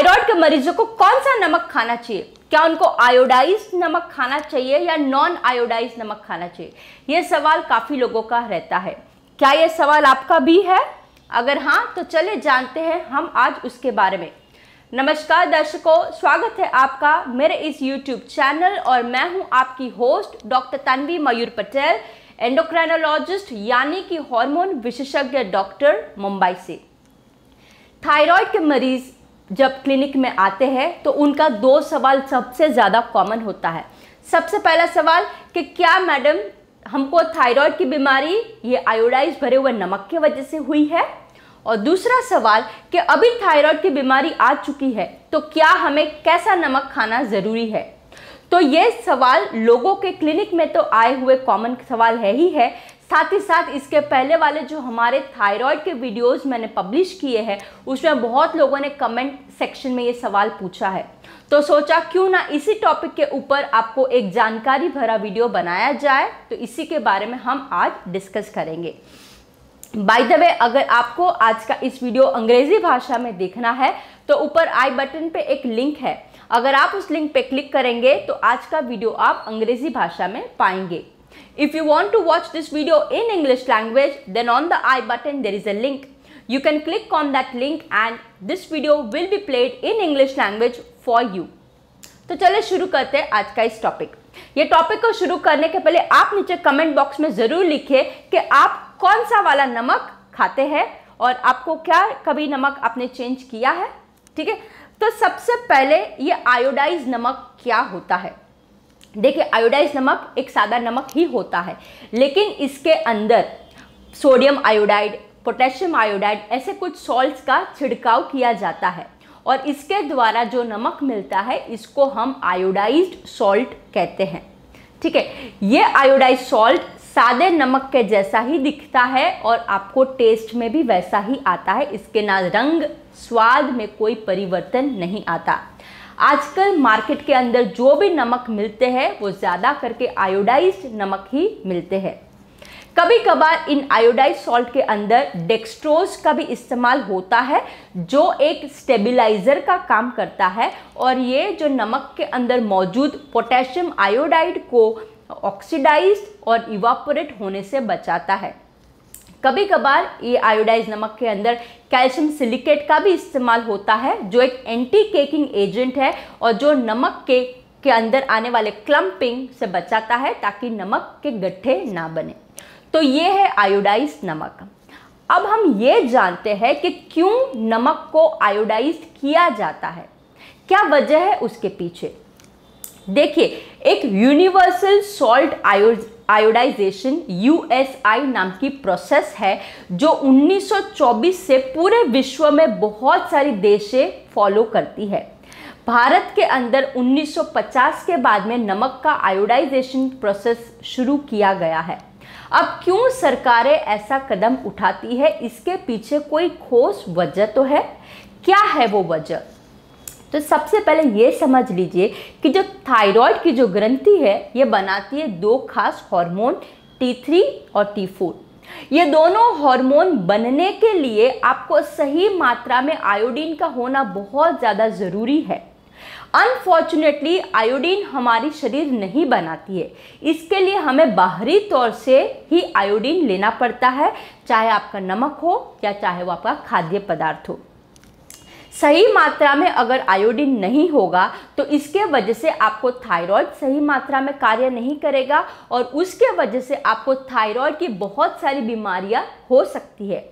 Thyroid के मरीजों को कौन सा नमक खाना चाहिए? क्या उनको आयोडाइज्ड नमक खाना चाहिए या नॉन आयोडाइज्ड नमक खाना चाहिए? यह सवाल काफ़ी लोगों का रहता है। क्या यह सवाल आपका भी है? अगर हाँ तो चले जानते हैं हम आज उसके बारे में। नमस्कार दर्शकों, स्वागत है आपका मेरे इस YouTube चैनल और मैं हूं आपकी होस्ट डॉक्टर तन्वी मयूर पटेल, एंडोक्राइनोलॉजिस्ट यानी कि हार्मोन विशेषज्ञ डॉक्टर, मुंबई से। थायराइड के मरीज जब क्लिनिक में आते हैं तो उनका दो सवाल सबसे ज़्यादा कॉमन होता है। सबसे पहला सवाल कि क्या मैडम हमको थायराइड की बीमारी ये आयोडाइज भरे हुए नमक की वजह से हुई है, और दूसरा सवाल कि अभी थायराइड की बीमारी आ चुकी है तो क्या हमें कैसा नमक खाना ज़रूरी है। तो ये सवाल लोगों के क्लिनिक में तो आए हुए कॉमन सवाल है ही है, साथ ही साथ इसके पहले वाले जो हमारे थायराइड के वीडियोस मैंने पब्लिश किए हैं उसमें बहुत लोगों ने कमेंट सेक्शन में ये सवाल पूछा है। तो सोचा क्यों ना इसी टॉपिक के ऊपर आपको एक जानकारी भरा वीडियो बनाया जाए, तो इसी के बारे में हम आज डिस्कस करेंगे। बाय द वे, अगर आपको आज का इस वीडियो अंग्रेजी भाषा में देखना है तो ऊपर आई बटन पे एक लिंक है, अगर आप उस लिंक पे क्लिक करेंगे तो आज का वीडियो आप अंग्रेजी भाषा में पाएंगे। If you want to watch this video in English language, then on the I button there is a link. You can click on that link and this video will be played in English language for you. तो चलिए शुरू करते हैं आज का इस topic. ये topic को शुरू करने के पहले आप नीचे कमेंट बॉक्स में ज़रूर लिखिए कि आप कौन सा वाला नमक खाते हैं और आपको क्या कभी नमक आपने चेंज किया है। ठीक है, तो सबसे पहले ये आयोडाइज नमक क्या होता है। देखिए, आयोडाइज नमक एक सादा नमक ही होता है, लेकिन इसके अंदर सोडियम आयोडाइड, पोटेशियम आयोडाइड ऐसे कुछ सॉल्ट्स का छिड़काव किया जाता है और इसके द्वारा जो नमक मिलता है इसको हम आयोडाइज्ड सॉल्ट कहते हैं। ठीक है, ये आयोडाइज्ड सॉल्ट सादे नमक के जैसा ही दिखता है और आपको टेस्ट में भी वैसा ही आता है। इसके ना रंग स्वाद में कोई परिवर्तन नहीं आता। आजकल मार्केट के अंदर जो भी नमक मिलते हैं वो ज़्यादा करके आयोडाइज्ड नमक ही मिलते हैं। कभी कभार इन आयोडाइज्ड सॉल्ट के अंदर डेक्सट्रोज का भी इस्तेमाल होता है जो एक स्टेबिलाइज़र का काम करता है और ये जो नमक के अंदर मौजूद पोटेशियम आयोडाइड को ऑक्सीडाइज्ड और इवापोरेट होने से बचाता है। कभी कभार ये आयोडाइज नमक के अंदर कैल्शियम सिलिकेट का भी इस्तेमाल होता है जो एक एंटी केकिंग एजेंट है और जो नमक के अंदर आने वाले क्लम्पिंग से बचाता है ताकि नमक के गड्ढे ना बने। तो ये है आयोडाइज नमक। अब हम ये जानते हैं कि क्यों नमक को आयोडाइज किया जाता है, क्या वजह है उसके पीछे। देखिए, एक यूनिवर्सल सॉल्ट आयोडाइजेशन USI नाम की प्रोसेस है जो 1924 से पूरे विश्व में बहुत सारी देशें फॉलो करती है। भारत के अंदर 1950 के बाद में नमक का आयोडाइजेशन प्रोसेस शुरू किया गया है। अब क्यों सरकारें ऐसा कदम उठाती है, इसके पीछे कोई ठोस वजह तो है। क्या है वो वजह? तो सबसे पहले ये समझ लीजिए कि जो थायराइड की जो ग्रंथि है ये बनाती है दो खास हार्मोन T3 और T4। ये दोनों हार्मोन बनने के लिए आपको सही मात्रा में आयोडीन का होना बहुत ज़्यादा ज़रूरी है। अनफॉर्चुनेटली आयोडीन हमारी शरीर नहीं बनाती है, इसके लिए हमें बाहरी तौर से ही आयोडीन लेना पड़ता है, चाहे आपका नमक हो या चाहे वो आपका खाद्य पदार्थ हो। सही मात्रा में अगर आयोडीन नहीं होगा तो इसके वजह से आपको थायराइड सही मात्रा में कार्य नहीं करेगा और उसके वजह से आपको थायराइड की बहुत सारी बीमारियां हो सकती है,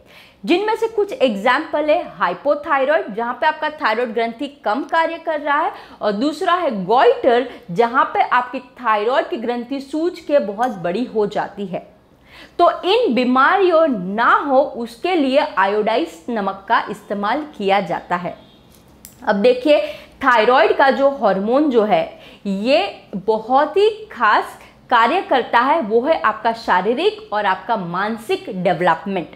जिनमें से कुछ एग्जाम्पल है हाइपोथायराइड जहां पे आपका थायराइड ग्रंथि कम कार्य कर रहा है, और दूसरा है गॉइटर जहां पे आपकी थायराइड की ग्रंथि सूज के बहुत बड़ी हो जाती है। तो इन बीमारियों ना हो उसके लिए आयोडाइज्ड नमक का इस्तेमाल किया जाता है। अब देखिए, थायराइड का जो हार्मोन जो है ये बहुत ही खास कार्य करता है, वो है आपका शारीरिक और आपका मानसिक डेवलपमेंट।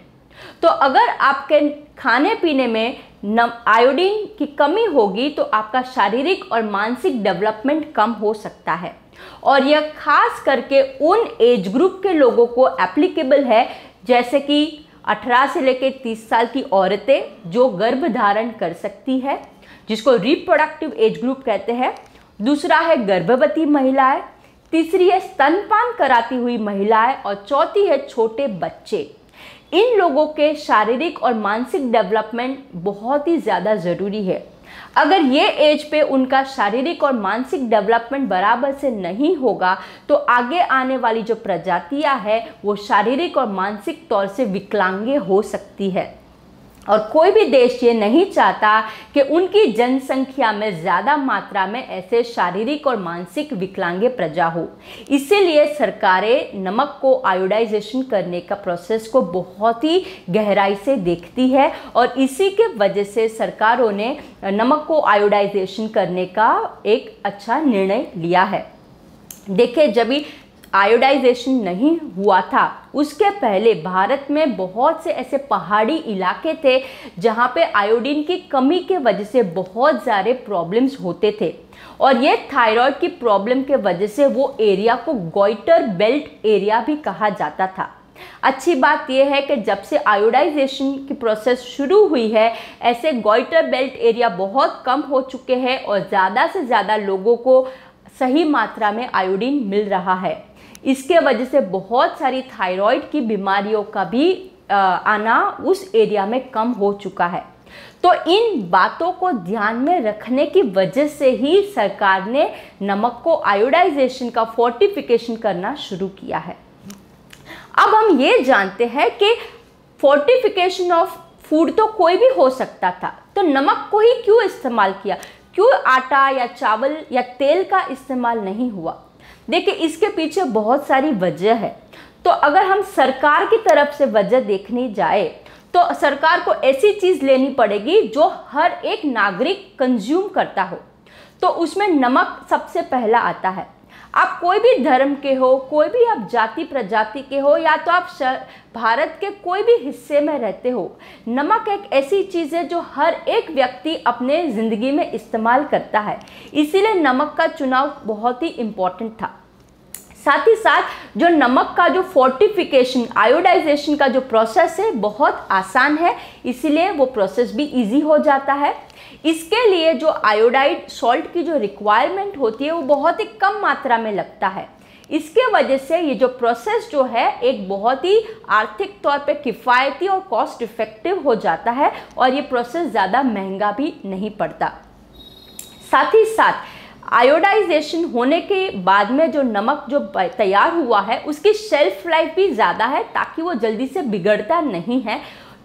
तो अगर आपके खाने पीने में आयोडीन की कमी होगी तो आपका शारीरिक और मानसिक डेवलपमेंट कम हो सकता है, और यह खास करके उन एज ग्रुप के लोगों को एप्लीकेबल है जैसे कि 18 से लेकर 30 साल की औरतें जो गर्भ धारण कर सकती है, जिसको रिप्रोडक्टिव एज ग्रुप कहते हैं। दूसरा है गर्भवती महिलाएं, तीसरी है स्तनपान कराती हुई महिलाएं और चौथी है छोटे बच्चे। इन लोगों के शारीरिक और मानसिक डेवलपमेंट बहुत ही ज़्यादा ज़रूरी है। अगर ये एज पे उनका शारीरिक और मानसिक डेवलपमेंट बराबर से नहीं होगा तो आगे आने वाली जो प्रजातियां हैं वो शारीरिक और मानसिक तौर से विकलांग हो सकती है। और कोई भी देश ये नहीं चाहता कि उनकी जनसंख्या में ज़्यादा मात्रा में ऐसे शारीरिक और मानसिक विकलांग प्रजा हो। इसीलिए सरकारें नमक को आयोडाइजेशन करने का प्रोसेस को बहुत ही गहराई से देखती है और इसी के वजह से सरकारों ने नमक को आयोडाइजेशन करने का एक अच्छा निर्णय लिया है। देखिए, जब भी आयोडाइजेशन नहीं हुआ था उसके पहले भारत में बहुत से ऐसे पहाड़ी इलाके थे जहाँ पे आयोडीन की कमी के वजह से बहुत सारे प्रॉब्लम्स होते थे और ये थायराइड की प्रॉब्लम के वजह से वो एरिया को गॉइटर बेल्ट एरिया भी कहा जाता था। अच्छी बात यह है कि जब से आयोडाइजेशन की प्रोसेस शुरू हुई है ऐसे गॉइटर बेल्ट एरिया बहुत कम हो चुके हैं और ज़्यादा से ज़्यादा लोगों को सही मात्रा में आयोडीन मिल रहा है। इसके वजह से बहुत सारी थायराइड की बीमारियों का भी आना उस एरिया में कम हो चुका है। तो इन बातों को ध्यान में रखने की वजह से ही सरकार ने नमक को आयोडाइजेशन का फोर्टिफिकेशन करना शुरू किया है। अब हम ये जानते हैं कि फोर्टिफिकेशन ऑफ फूड तो कोई भी हो सकता था, तो नमक को ही क्यों इस्तेमाल किया, क्यों आटा या चावल या तेल का इस्तेमाल नहीं हुआ? देखिए, इसके पीछे बहुत सारी वजह है। तो अगर हम सरकार की तरफ से वजह देखने जाए तो सरकार को ऐसी चीज़ लेनी पड़ेगी जो हर एक नागरिक कंज्यूम करता हो, तो उसमें नमक सबसे पहला आता है। आप कोई भी धर्म के हो, कोई भी आप जाति प्रजाति के हो या तो आप भारत के कोई भी हिस्से में रहते हो, नमक एक ऐसी चीज़ है जो हर एक व्यक्ति अपने ज़िंदगी में इस्तेमाल करता है। इसीलिए नमक का चुनाव बहुत ही इम्पोर्टेंट था। साथ ही साथ जो नमक का जो फोर्टिफिकेशन आयोडाइजेशन का जो प्रोसेस है बहुत आसान है, इसीलिए वो प्रोसेस भी इजी हो जाता है। इसके लिए जो आयोडाइड सॉल्ट की जो रिक्वायरमेंट होती है वो बहुत ही कम मात्रा में लगता है। इसके वजह से ये जो प्रोसेस जो है एक बहुत ही आर्थिक तौर पे किफ़ायती और कॉस्ट इफ़ेक्टिव हो जाता है और ये प्रोसेस ज़्यादा महंगा भी नहीं पड़ता। साथ ही साथ आयोडाइजेशन होने के बाद में जो नमक जो तैयार हुआ है उसकी शेल्फ लाइफ भी ज़्यादा है ताकि वो जल्दी से बिगड़ता नहीं है,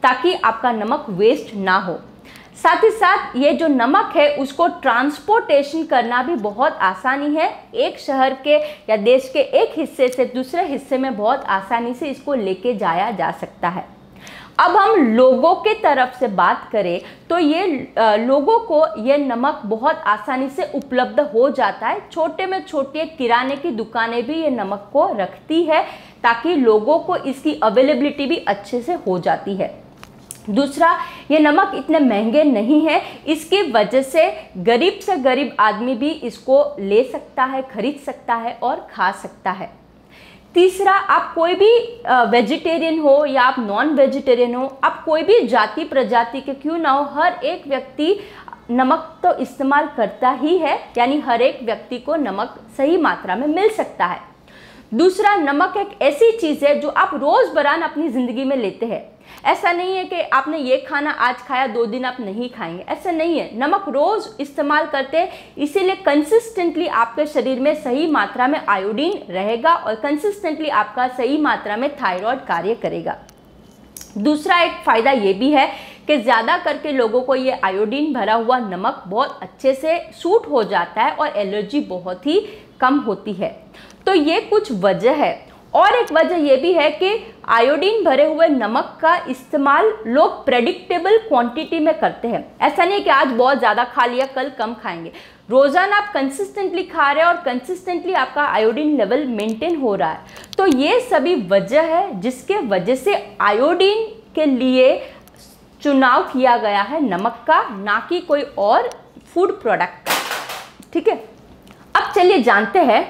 ताकि आपका नमक वेस्ट ना हो। साथ ही साथ ये जो नमक है उसको ट्रांसपोर्टेशन करना भी बहुत आसानी है। एक शहर के या देश के एक हिस्से से दूसरे हिस्से में बहुत आसानी से इसको लेके जाया जा सकता है। अब हम लोगों के तरफ से बात करें तो ये लोगों को ये नमक बहुत आसानी से उपलब्ध हो जाता है। छोटे में छोटे किराने की दुकानें भी ये नमक को रखती है ताकि लोगों को इसकी अवेलेबिलिटी भी अच्छे से हो जाती है। दूसरा, ये नमक इतने महंगे नहीं है, इसकी वजह से गरीब आदमी भी इसको ले सकता है, खरीद सकता है और खा सकता है। तीसरा, आप कोई भी वेजिटेरियन हो या आप नॉन वेजिटेरियन हो, आप कोई भी जाति प्रजाति के क्यों ना हो, हर एक व्यक्ति नमक तो इस्तेमाल करता ही है, यानी हर एक व्यक्ति को नमक सही मात्रा में मिल सकता है। दूसरा, नमक एक ऐसी चीज़ है जो आप रोज़बरान अपनी ज़िंदगी में लेते हैं। ऐसा नहीं है कि आपने ये खाना आज खाया 2 दिन आप नहीं खाएंगे, ऐसा नहीं है। नमक रोज़ इस्तेमाल करते हैं, इसीलिए कंसिस्टेंटली आपके शरीर में सही मात्रा में आयोडीन रहेगा और कंसिस्टेंटली आपका सही मात्रा में थायराइड कार्य करेगा। दूसरा एक फ़ायदा ये भी है कि ज़्यादा करके लोगों को ये आयोडीन भरा हुआ नमक बहुत अच्छे से सूट हो जाता है और एलर्जी बहुत ही कम होती है। तो ये कुछ वजह है। और एक वजह यह भी है कि आयोडीन भरे हुए नमक का इस्तेमाल लोग प्रेडिक्टेबल क्वांटिटी में करते हैं। ऐसा नहीं कि आज बहुत ज़्यादा खा लिया कल कम खाएंगे, रोज़ाना आप कंसिस्टेंटली खा रहे हैं और कंसिस्टेंटली आपका आयोडीन लेवल मेंटेन हो रहा है। तो ये सभी वजह है जिसके वजह से आयोडीन के लिए चुनाव किया गया है नमक का, ना कि कोई और फूड प्रोडक्ट का। ठीक है, अब चलिए जानते हैं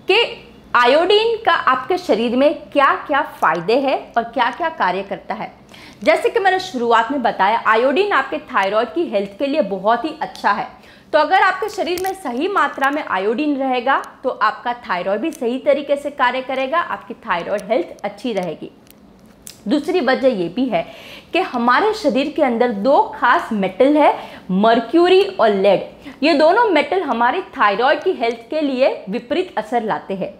कि आयोडीन का आपके शरीर में क्या क्या फ़ायदे हैं और क्या क्या कार्य करता है। जैसे कि मैंने शुरुआत में बताया, आयोडीन आपके थायराइड की हेल्थ के लिए बहुत ही अच्छा है। तो अगर आपके शरीर में सही मात्रा में आयोडीन रहेगा तो आपका थायराइड भी सही तरीके से कार्य करेगा, आपकी थायराइड हेल्थ अच्छी रहेगी। दूसरी वजह ये भी है कि हमारे शरीर के अंदर दो खास मेटल है, मर्क्यूरी और लेड। ये दोनों मेटल हमारी थायराइड की हेल्थ के लिए विपरीत असर लाते हैं।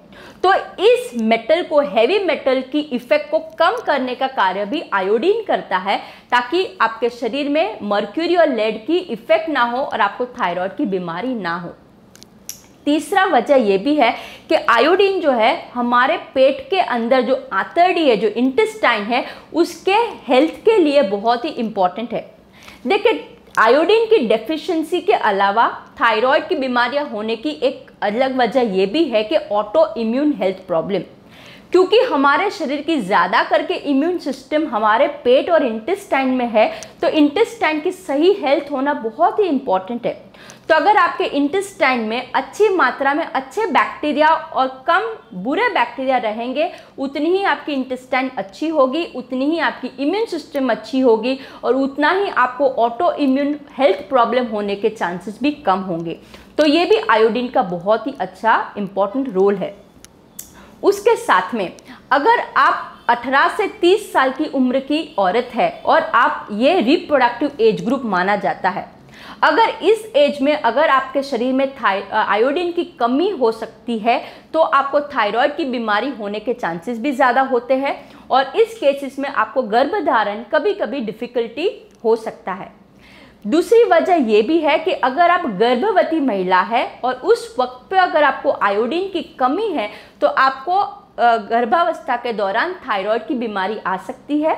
तो इस मेटल को, हैवी मेटल की इफेक्ट को कम करने का कार्य भी आयोडीन करता है, ताकि आपके शरीर में मर्क्यूरी और लेड की इफेक्ट ना हो और आपको थायराइड की बीमारी ना हो। तीसरा वजह यह भी है कि आयोडीन जो है हमारे पेट के अंदर जो आंतड़ी है, जो इंटेस्टाइन है, उसके हेल्थ के लिए बहुत ही इंपॉर्टेंट है। देखिए, आयोडीन की डेफिशिएंसी के अलावा थायराइड की बीमारियां होने की एक अलग वजह यह भी है कि ऑटो इम्यून हेल्थ प्रॉब्लम, क्योंकि हमारे शरीर की ज़्यादा करके इम्यून सिस्टम हमारे पेट और इंटेस्टाइन में है, तो इंटेस्टाइन की सही हेल्थ होना बहुत ही इंपॉर्टेंट है। तो अगर आपके इंटेस्टाइन में अच्छी मात्रा में अच्छे बैक्टीरिया और कम बुरे बैक्टीरिया रहेंगे, उतनी ही आपकी इंटेस्टाइन अच्छी होगी, उतनी ही आपकी इम्यून सिस्टम अच्छी होगी और उतना ही आपको ऑटो इम्यून हेल्थ प्रॉब्लम होने के चांसेस भी कम होंगे। तो ये भी आयोडीन का बहुत ही अच्छा इंपॉर्टेंट रोल है। उसके साथ में अगर आप 18 से 30 साल की उम्र की औरत है और आप ये रिप्रोडक्टिव एज ग्रुप माना जाता है, अगर इस एज में अगर आपके शरीर में आयोडीन की कमी हो सकती है तो आपको थायराइड की बीमारी होने के चांसेस भी ज़्यादा होते हैं और इस केसेस में आपको गर्भधारण कभी कभी डिफ़िकल्टी हो सकता है। दूसरी वजह यह भी है कि अगर आप गर्भवती महिला है और उस वक्त पे अगर आपको आयोडीन की कमी है तो आपको गर्भावस्था के दौरान थायराइड की बीमारी आ सकती है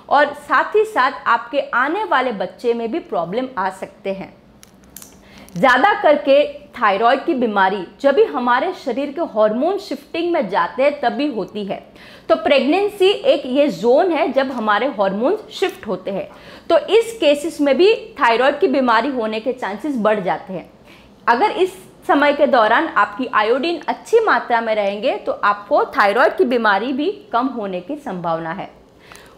और साथ ही साथ आपके आने वाले बच्चे में भी प्रॉब्लम आ सकते हैं। ज़्यादा करके थायराइड की बीमारी जब भी हमारे शरीर के हार्मोन शिफ्टिंग में जाते हैं तभी होती है। तो प्रेगनेंसी एक ये जोन है जब हमारे हार्मोन शिफ्ट होते हैं, तो इस केसेस में भी थायराइड की बीमारी होने के चांसेस बढ़ जाते हैं। अगर इस समय के दौरान आपकी आयोडीन अच्छी मात्रा में रहेंगे तो आपको थायराइड की बीमारी भी कम होने की संभावना है।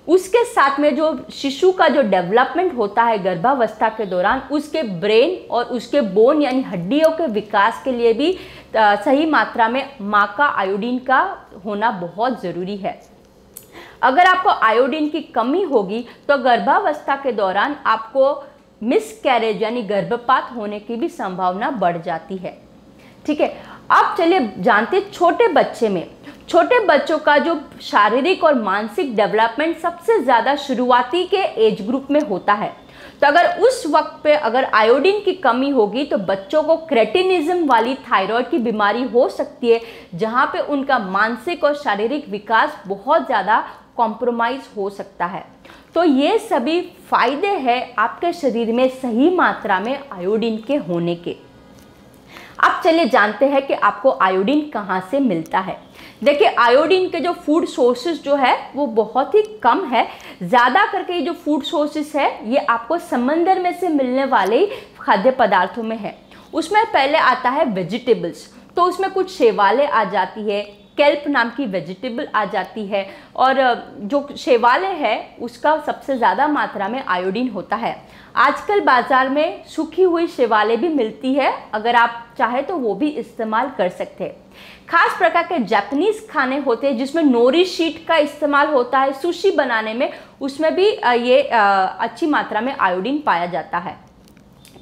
उसके साथ में जो शिशु का जो डेवलपमेंट होता है गर्भावस्था के दौरान, उसके ब्रेन और उसके बोन यानी हड्डियों के विकास के लिए भी सही मात्रा में माँ का आयोडीन का होना बहुत ज़रूरी है। अगर आपको आयोडीन की कमी होगी तो गर्भावस्था के दौरान आपको मिसकैरेज यानी गर्भपात होने की भी संभावना बढ़ जाती है। ठीक है, अब चलिए जानते छोटे बच्चों का जो शारीरिक और मानसिक डेवलपमेंट सबसे ज़्यादा शुरुआती के एज ग्रुप में होता है। तो अगर उस वक्त पे अगर आयोडीन की कमी होगी तो बच्चों को क्रेटिनिज्म वाली थायराइड की बीमारी हो सकती है, जहाँ पे उनका मानसिक और शारीरिक विकास बहुत ज़्यादा कॉम्प्रोमाइज़ हो सकता है। तो ये सभी फायदे हैं आपके शरीर में सही मात्रा में आयोडीन के होने के। अब चलिए जानते हैं कि आपको आयोडीन कहाँ से मिलता है। देखिए, आयोडीन के जो फूड सोर्सेज जो है वो बहुत ही कम है। ज़्यादा करके ये जो फूड सोर्सेज है ये आपको समंदर में से मिलने वाले खाद्य पदार्थों में है। उसमें पहले आता है वेजिटेबल्स, तो उसमें कुछ शैवालें आ जाती है, केल्प नाम की वेजिटेबल आ जाती है और जो शैवालें है उसका सबसे ज़्यादा मात्रा में आयोडीन होता है। आजकल बाज़ार में सूखी हुई शैवालें भी मिलती है, अगर आप चाहे तो वो भी इस्तेमाल कर सकते हैं। खास प्रकार के जापानीज़ खाने होते हैं जिसमें नोरी शीट का इस्तेमाल होता है सुशी बनाने में, उसमें भी ये अच्छी मात्रा में आयोडीन पाया जाता है।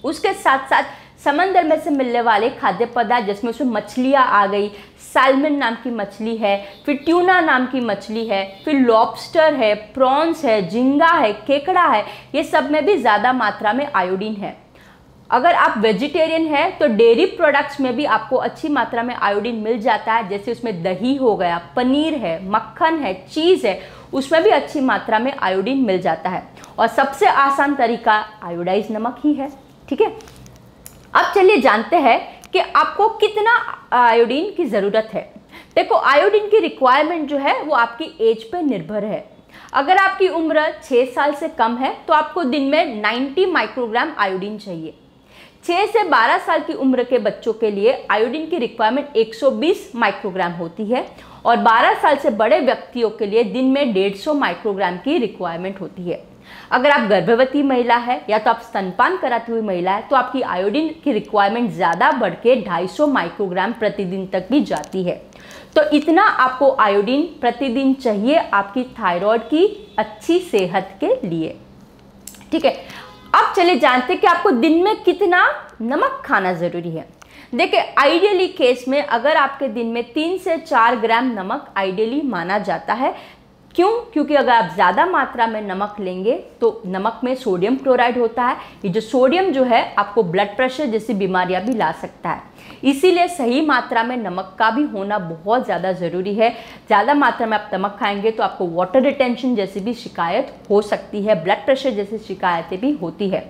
उसके साथ साथ समंदर में से मिलने वाले खाद्य पदार्थ जिसमें उसमें मछलियाँ आ गई, सैल्मन नाम की मछली है, फिर ट्यूना नाम की मछली है, फिर लॉबस्टर है, प्रॉन्स है, झींगा है, केकड़ा है, ये सब में भी ज़्यादा मात्रा में आयोडीन है। अगर आप वेजिटेरियन हैं तो डेयरी प्रोडक्ट्स में भी आपको अच्छी मात्रा में आयोडीन मिल जाता है, जैसे उसमें दही हो गया, पनीर है, मक्खन है, चीज़ है, उसमें भी अच्छी मात्रा में आयोडीन मिल जाता है। और सबसे आसान तरीका आयोडाइज नमक ही है। ठीक है, अब चलिए जानते हैं कि आपको कितना आयोडीन की ज़रूरत है। देखो, आयोडीन की रिक्वायरमेंट जो है वो आपकी एज पे निर्भर है। अगर आपकी उम्र 6 साल से कम है तो आपको दिन में 90 माइक्रोग्राम आयोडीन चाहिए। 6 से 12 साल की उम्र के बच्चों के लिए आयोडीन की रिक्वायरमेंट 120 माइक्रोग्राम होती है और 12 साल से बड़े व्यक्तियों के लिए दिन में 150 माइक्रोग्राम की रिक्वायरमेंट होती है। अगर आप गर्भवती महिला है या तो आप स्तनपान कराती हुई महिला है तो आपकी आयोडीन की रिक्वायरमेंट ज़्यादा बढ़ के 250 माइक्रोग्राम प्रतिदिन तक भी जाती है। तो इतना आपको आयोडीन प्रतिदिन चाहिए आपकी थायराइड की अच्छी सेहत के लिए। ठीक है, अब चलिए जानते हैं कि आपको दिन में कितना नमक खाना ज़रूरी है। देखिए, आइडियली केस में अगर आपके दिन में 3 से 4 ग्राम नमक आइडियली माना जाता है। क्यों? क्योंकि अगर आप ज़्यादा मात्रा में नमक लेंगे तो नमक में सोडियम क्लोराइड होता है। ये जो सोडियम जो है आपको ब्लड प्रेशर जैसी बीमारियां भी ला सकता है। इसीलिए सही मात्रा में नमक का भी होना बहुत ज़्यादा ज़रूरी है। ज़्यादा मात्रा में आप नमक खाएंगे तो आपको वाटर रिटेंशन जैसी भी शिकायत हो सकती है, ब्लड प्रेशर जैसी शिकायतें भी होती है।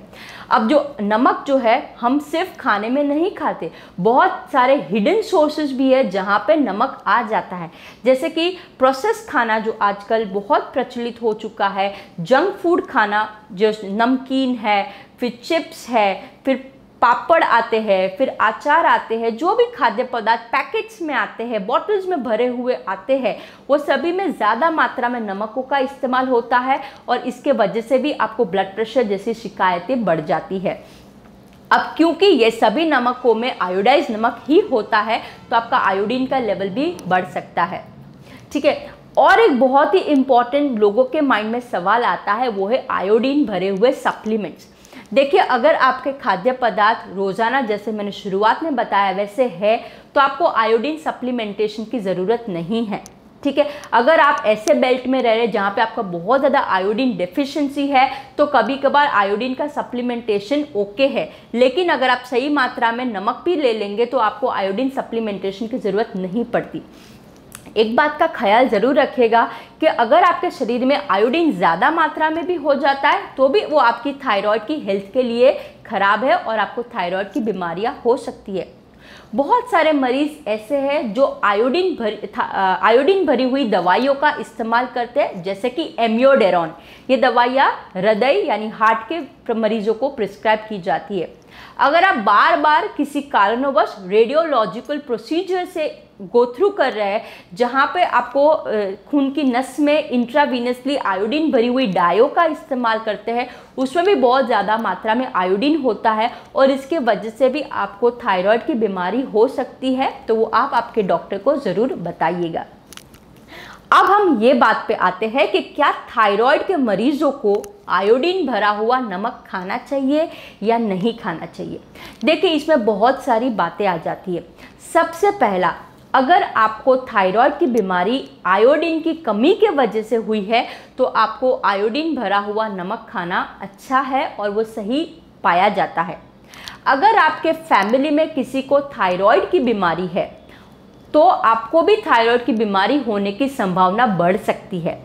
अब जो नमक जो है हम सिर्फ खाने में नहीं खाते, बहुत सारे हिडन सोर्सेज भी है जहाँ पे नमक आ जाता है। जैसे कि प्रोसेस खाना जो आजकल बहुत प्रचलित हो चुका है, जंक फूड खाना जो नमकीन है, फिर चिप्स है, फिर पापड़ आते हैं, फिर अचार आते हैं, जो भी खाद्य पदार्थ पैकेट्स में आते हैं, बॉटल्स में भरे हुए आते हैं, वो सभी में ज़्यादा मात्रा में नमकों का इस्तेमाल होता है और इसके वजह से भी आपको ब्लड प्रेशर जैसी शिकायतें बढ़ जाती है। अब क्योंकि ये सभी नमकों में आयोडाइज नमक ही होता है तो आपका आयोडीन का लेवल भी बढ़ सकता है। ठीक है, और एक बहुत ही इम्पॉर्टेंट लोगों के माइंड में सवाल आता है, वो है आयोडीन भरे हुए सप्लीमेंट्स। देखिए, अगर आपके खाद्य पदार्थ रोज़ाना जैसे मैंने शुरुआत में बताया वैसे है तो आपको आयोडीन सप्लीमेंटेशन की ज़रूरत नहीं है। ठीक है, अगर आप ऐसे बेल्ट में रह रहे हैं जहाँ पे आपका बहुत ज़्यादा आयोडीन डेफिशिएंसी है तो कभी कभार आयोडीन का सप्लीमेंटेशन ओके है, लेकिन अगर आप सही मात्रा में नमक भी ले लेंगे तो आपको आयोडीन सप्लीमेंटेशन की ज़रूरत नहीं पड़ती। एक बात का ख्याल ज़रूर रखिएगा कि अगर आपके शरीर में आयोडीन ज़्यादा मात्रा में भी हो जाता है तो भी वो आपकी थायराइड की हेल्थ के लिए ख़राब है और आपको थायराइड की बीमारियां हो सकती है। बहुत सारे मरीज़ ऐसे हैं जो आयोडीन भरी हुई दवाइयों का इस्तेमाल करते हैं, जैसे कि एम्योडेरॉन। ये दवाइयाँ हृदय यानी हार्ट के मरीजों को प्रिस्क्राइब की जाती है। अगर आप बार बार किसी कारणवश रेडियोलॉजिकल प्रोसीजर से गो थ्रू कर रहे हैं जहाँ पे आपको खून की नस में इंट्रावीनसली आयोडीन भरी हुई डायो का इस्तेमाल करते हैं, उसमें भी बहुत ज़्यादा मात्रा में आयोडीन होता है और इसके वजह से भी आपको थायराइड की बीमारी हो सकती है, तो वो आप आपके डॉक्टर को ज़रूर बताइएगा। अब हम ये बात पे आते हैं कि क्या थायराइड के मरीजों को आयोडीन भरा हुआ नमक खाना चाहिए या नहीं खाना चाहिए। देखिए, इसमें बहुत सारी बातें आ जाती है। सबसे पहला, अगर आपको थायराइड की बीमारी आयोडीन की कमी के वजह से हुई है तो आपको आयोडीन भरा हुआ नमक खाना अच्छा है और वो सही पाया जाता है। अगर आपके फैमिली में किसी को थायराइड की बीमारी है तो आपको भी थायराइड की बीमारी होने की संभावना बढ़ सकती है,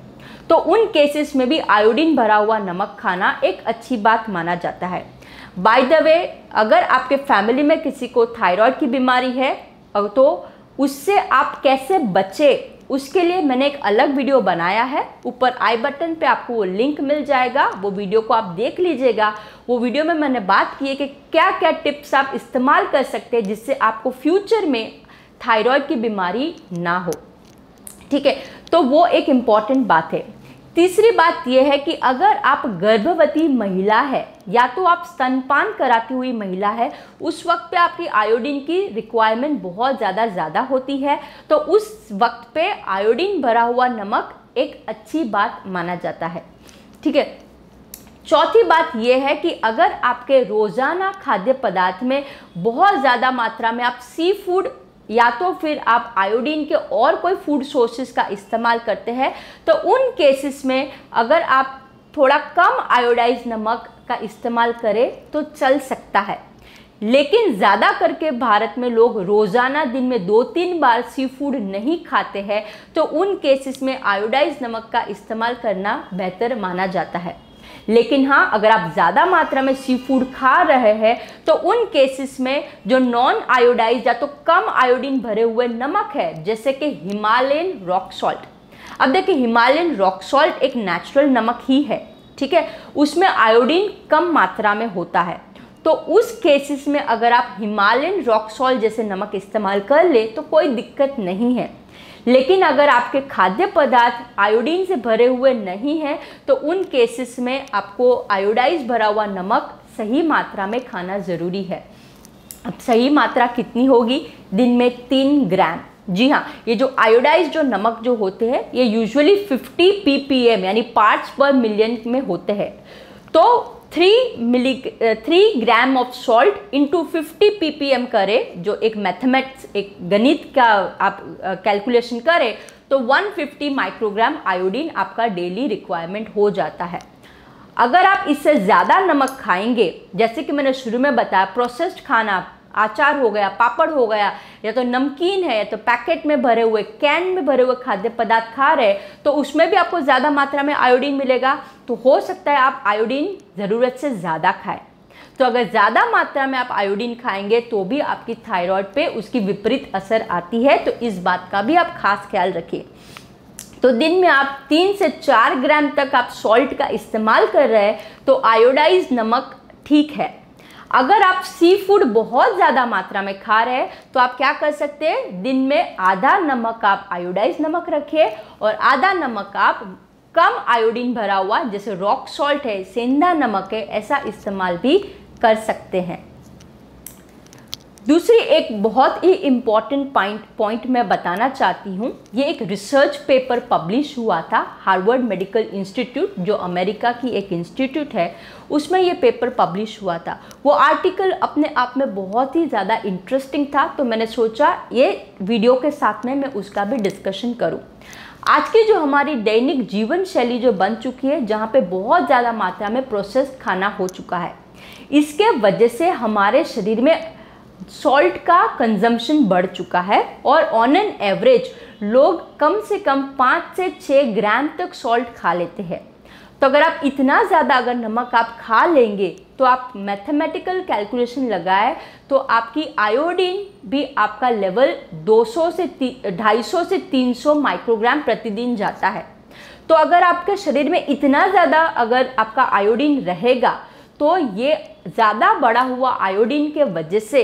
तो उन केसेस में भी आयोडीन भरा हुआ नमक खाना एक अच्छी बात माना जाता है। बाय द वे, अगर आपके फैमिली में किसी को थायराइड की बीमारी है तो उससे आप कैसे बचें उसके लिए मैंने एक अलग वीडियो बनाया है। ऊपर आई बटन पे आपको वो लिंक मिल जाएगा, वो वीडियो को आप देख लीजिएगा। वो वीडियो में मैंने बात की है कि क्या क्या टिप्स आप इस्तेमाल कर सकते हैं जिससे आपको फ्यूचर में थायराइड की बीमारी ना हो। ठीक है, तो वो एक इम्पॉर्टेंट बात है। तीसरी बात यह है कि अगर आप गर्भवती महिला है या तो आप स्तनपान कराती हुई महिला है, उस वक्त पे आपकी आयोडीन की रिक्वायरमेंट बहुत ज़्यादा होती है, तो उस वक्त पे आयोडीन भरा हुआ नमक एक अच्छी बात माना जाता है। ठीक है, चौथी बात यह है कि अगर आपके रोज़ाना खाद्य पदार्थ में बहुत ज़्यादा मात्रा में आप सी फूड या तो फिर आप आयोडीन के और कोई फूड सोर्सेज का इस्तेमाल करते हैं तो उन केसेस में अगर आप थोड़ा कम आयोडाइज नमक का इस्तेमाल करें तो चल सकता है। लेकिन ज़्यादा करके भारत में लोग रोज़ाना दिन में 2-3 बार सी फूड नहीं खाते हैं, तो उन केसेस में आयोडाइज नमक का इस्तेमाल करना बेहतर माना जाता है। लेकिन हाँ, अगर आप ज़्यादा मात्रा में सी फूड खा रहे हैं तो उन केसेस में जो नॉन आयोडाइज या तो कम आयोडीन भरे हुए नमक है, जैसे कि हिमालयन रॉक सॉल्ट। अब देखिए, हिमालयन रॉक सॉल्ट एक नेचुरल नमक ही है, ठीक है, उसमें आयोडीन कम मात्रा में होता है। तो उस केसेस में अगर आप हिमालयन रॉक सॉल्ट जैसे नमक इस्तेमाल कर ले तो कोई दिक्कत नहीं है। लेकिन अगर आपके खाद्य पदार्थ आयोडीन से भरे हुए नहीं हैं तो उन केसेस में आपको आयोडाइज भरा हुआ नमक सही मात्रा में खाना ज़रूरी है। अब सही मात्रा कितनी होगी? दिन में 3 ग्राम। जी हाँ, ये जो आयोडाइज जो नमक जो होते हैं ये यूजुअली 50 ppm यानी पार्ट्स पर मिलियन में होते हैं। तो 3 gram of salt into 50 ppm करें, जो एक मैथमेटिक्स एक गणित का आप कैलकुलेशन करें तो 150 माइक्रोग्राम आयोडीन आपका डेली रिक्वायरमेंट हो जाता है। अगर आप इससे ज़्यादा नमक खाएंगे, जैसे कि मैंने शुरू में बताया, प्रोसेस्ड खाना, अचार हो गया, पापड़ हो गया, या तो नमकीन है या तो पैकेट में भरे हुए, कैन में भरे हुए खाद्य पदार्थ खा रहे हैं, तो उसमें भी आपको ज़्यादा मात्रा में आयोडीन मिलेगा। तो हो सकता है आप आयोडीन ज़रूरत से ज़्यादा खाएं। तो अगर ज़्यादा मात्रा में आप आयोडीन खाएंगे तो भी आपकी थायराइड पे उसकी विपरीत असर आती है। तो इस बात का भी आप खास ख्याल रखिए। तो दिन में आप 3 से 4 ग्राम तक आप सॉल्ट का इस्तेमाल कर रहे हैं तो आयोडाइज नमक ठीक है। अगर आप सी फूड बहुत ज़्यादा मात्रा में खा रहे हैं तो आप क्या कर सकते हैं, दिन में आधा नमक आप आयोडाइज नमक रखिए और आधा नमक आप कम आयोडीन भरा हुआ, जैसे रॉक सॉल्ट है, सेंधा नमक है, ऐसा इस्तेमाल भी कर सकते हैं। दूसरी एक बहुत ही इम्पॉर्टेंट पॉइंट मैं बताना चाहती हूँ। ये एक रिसर्च पेपर पब्लिश हुआ था हार्वर्ड मेडिकल इंस्टीट्यूट, जो अमेरिका की एक इंस्टीट्यूट है, उसमें ये पेपर पब्लिश हुआ था। वो आर्टिकल अपने आप में बहुत ही ज़्यादा इंटरेस्टिंग था, तो मैंने सोचा ये वीडियो के साथ में मैं उसका भी डिस्कशन करूँ। आज की जो हमारी दैनिक जीवन शैली जो बन चुकी है, जहाँ पे बहुत ज़्यादा मात्रा में प्रोसेस्ड खाना हो चुका है, इसके वजह से हमारे शरीर में सॉल्ट का कंजम्पशन बढ़ चुका है और ऑन एन एवरेज लोग कम से कम 5 से 6 ग्राम तक सॉल्ट खा लेते हैं। तो अगर आप इतना ज़्यादा अगर नमक आप खा लेंगे तो आप मैथमेटिकल कैलकुलेशन लगाए तो आपकी आयोडीन भी आपका लेवल 250 से 300 माइक्रोग्राम प्रतिदिन जाता है। तो अगर आपके शरीर में इतना ज़्यादा अगर आपका आयोडीन रहेगा तो ये ज़्यादा बढ़ा हुआ आयोडीन के वजह से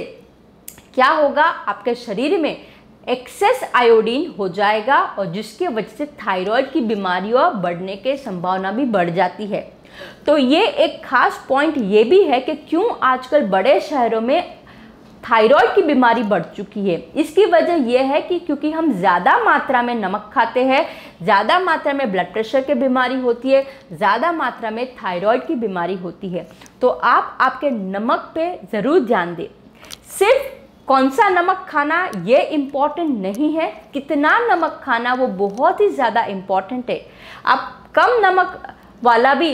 क्या होगा, आपके शरीर में एक्सेस आयोडीन हो जाएगा और जिसके वजह से थायराइड की बीमारियों बढ़ने की संभावना भी बढ़ जाती है। तो ये एक खास पॉइंट ये भी है कि क्यों आजकल बड़े शहरों में थायराइड की बीमारी बढ़ चुकी है। इसकी वजह यह है कि क्योंकि हम ज़्यादा मात्रा में नमक खाते हैं, ज़्यादा मात्रा में ब्लड प्रेशर की बीमारी होती है, ज़्यादा मात्रा में थायराइड की बीमारी होती है। तो आप आपके नमक पे ज़रूर ध्यान दें। सिर्फ कौन सा नमक खाना ये इम्पॉर्टेंट नहीं है, कितना नमक खाना वो बहुत ही ज़्यादा इम्पॉर्टेंट है। आप कम नमक वाला भी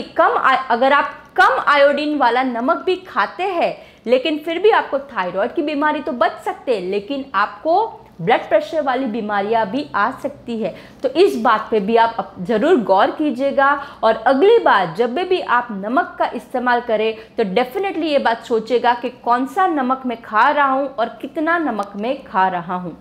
अगर आप कम आयोडीन वाला नमक भी खाते हैं लेकिन फिर भी आपको थायराइड की बीमारी तो बच सकते हैं, लेकिन आपको ब्लड प्रेशर वाली बीमारियां भी आ सकती है। तो इस बात पे भी आप ज़रूर गौर कीजिएगा और अगली बार जब भी आप नमक का इस्तेमाल करें तो डेफिनेटली ये बात सोचेगा कि कौन सा नमक मैं खा रहा हूँ और कितना नमक मैं खा रहा हूँ।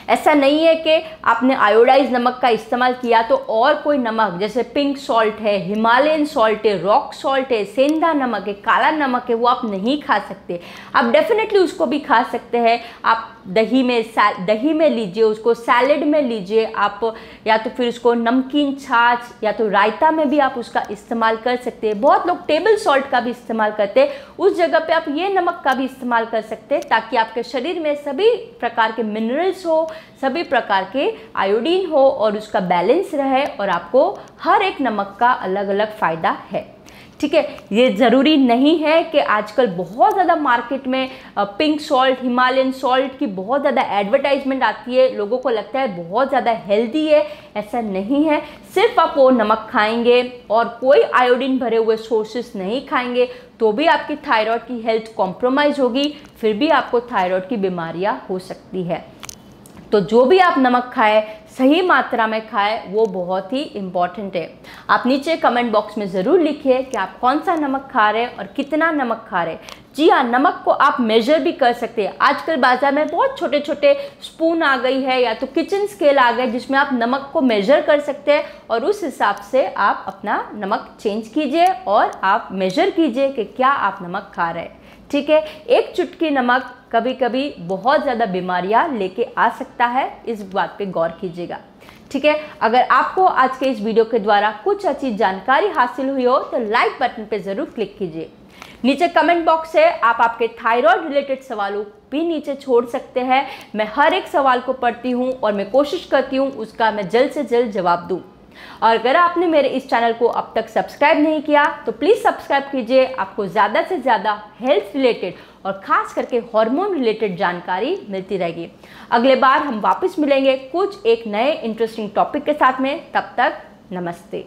ऐसा नहीं है कि आपने आयोडाइज नमक का इस्तेमाल किया तो और कोई नमक, जैसे पिंक सॉल्ट है, हिमालयन सॉल्ट है, रॉक सॉल्ट है, सेंधा नमक है, काला नमक है, वो आप नहीं खा सकते। आप डेफिनेटली उसको भी खा सकते हैं। आप दही में लीजिए, उसको सैलेड में लीजिए आप, या तो फिर उसको नमकीन छाछ या तो रायता में भी आप उसका इस्तेमाल कर सकते हैं। बहुत लोग टेबल सॉल्ट का भी इस्तेमाल करते हैं, उस जगह पे आप ये नमक का भी इस्तेमाल कर सकते हैं ताकि आपके शरीर में सभी प्रकार के मिनरल्स हो, सभी प्रकार के आयोडीन हो और उसका बैलेंस रहे और आपको हर एक नमक का अलग अलग फ़ायदा है। ठीक है, ये ज़रूरी नहीं है कि आजकल बहुत ज़्यादा मार्केट में पिंक सॉल्ट, हिमालयन सॉल्ट की बहुत ज़्यादा एडवर्टाइजमेंट आती है, लोगों को लगता है बहुत ज़्यादा हेल्दी है। ऐसा नहीं है। सिर्फ आप वो नमक खाएंगे और कोई आयोडीन भरे हुए सोर्सेस नहीं खाएंगे तो भी आपकी थायराइड की हेल्थ कॉम्प्रोमाइज़ होगी, फिर भी आपको थायराइड की बीमारियाँ हो सकती है। तो जो भी आप नमक खाएं सही मात्रा में खाएं, वो बहुत ही इम्पॉर्टेंट है। आप नीचे कमेंट बॉक्स में ज़रूर लिखिए कि आप कौन सा नमक खा रहे हैं और कितना नमक खा रहे हैं। जी हाँ, नमक को आप मेजर भी कर सकते हैं। आजकल बाजार में बहुत छोटे छोटे स्पून आ गई है या तो किचन स्केल आ गए जिसमें आप नमक को मेजर कर सकते हैं और उस हिसाब से आप अपना नमक चेंज कीजिए और आप मेजर कीजिए कि क्या आप नमक खा रहे हैं। ठीक है, एक चुटकी नमक कभी कभी बहुत ज़्यादा बीमारियां लेके आ सकता है, इस बात पे गौर कीजिएगा। ठीक है, अगर आपको आज के इस वीडियो के द्वारा कुछ अच्छी जानकारी हासिल हुई हो तो लाइक बटन पे ज़रूर क्लिक कीजिए। नीचे कमेंट बॉक्स है, आप आपके थायराइड रिलेटेड सवालों भी नीचे छोड़ सकते हैं। मैं हर एक सवाल को पढ़ती हूँ और मैं कोशिश करती हूँ उसका मैं जल्द से जल्द जवाब दूँ। और अगर आपने मेरे इस चैनल को अब तक सब्सक्राइब नहीं किया तो प्लीज़ सब्सक्राइब कीजिए। आपको ज़्यादा से ज़्यादा हेल्थ रिलेटेड और ख़ास करके हार्मोन रिलेटेड जानकारी मिलती रहेगी। अगले बार हम वापस मिलेंगे कुछ एक नए इंटरेस्टिंग टॉपिक के साथ में। तब तक नमस्ते।